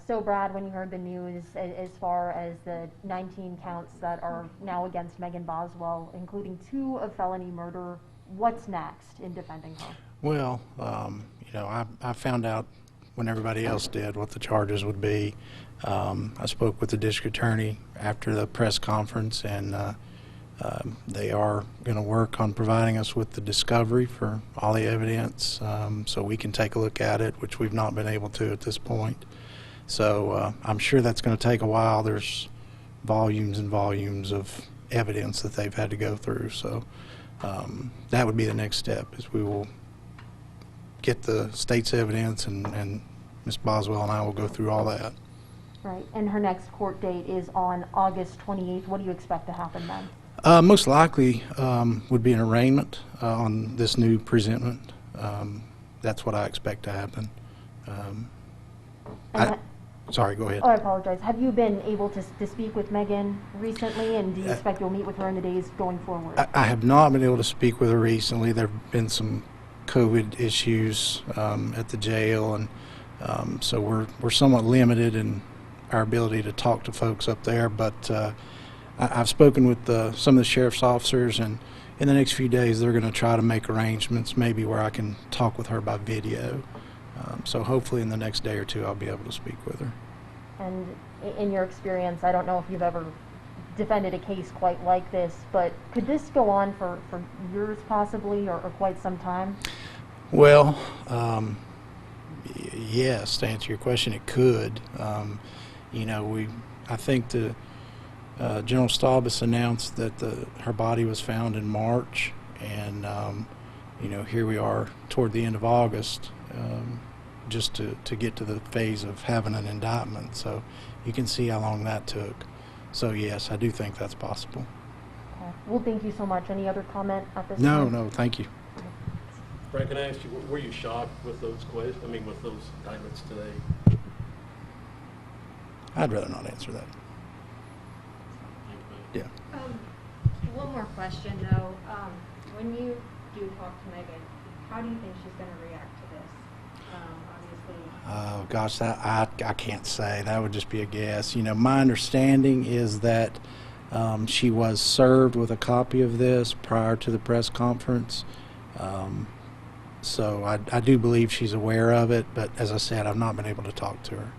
So, Brad, when you heard the news, as far as the 19 counts that are now against Megan Boswell, including 2 of felony murder, what's next in defending her? Well, I found out when everybody else did what the charges would be. I spoke with the district attorney after the press conference, and they are going to work on providing us with the discovery for all the evidence, so we can take a look at it, which we've not been able to at this point. So I'm sure that's going to take a while. There's volumes and volumes of evidence that they've had to go through. So that would be the next step, is we will get the state's evidence, and Ms. Boswell and I will go through all that. Right, and her next court date is on August 28th. What do you expect to happen then? Most likely would be an arraignment on this new presentment. That's what I expect to happen. Sorry, go ahead. Oh, I apologize. Have you been able to speak with Megan recently, and do you expect you'll meet with her in the days going forward? I have not been able to speak with her recently. There have been some COVID issues at the jail, and so we're somewhat limited in our ability to talk to folks up there, but I've spoken with some of the sheriff's officers, and in the next few days they're going to try to make arrangements, maybe where I can talk with her by video. So hopefully in the next day or two I'll be able to speak with her. And in your experience, I don't know if you've ever defended a case quite like this, but could this go on for years possibly, or quite some time? Well, yes, to answer your question, it could. I think the General Staubus announced that her body was found in March, and here we are toward the end of August, just to get to the phase of having an indictment. So you can see how long that took. So yes, I do think that's possible. Okay. Well, thank you so much. Any other comment at this time? No, No, thank you. Frank, can I ask you, were you shocked with those with those indictments today? I'd rather not answer that. Yeah. One more question, though. When you do talk to Megan, how do you think she's going to react to this? Obviously. Oh gosh, I can't say. That would just be a guess. My understanding is that she was served with a copy of this prior to the press conference. So I do believe she's aware of it, but as I said, I've not been able to talk to her.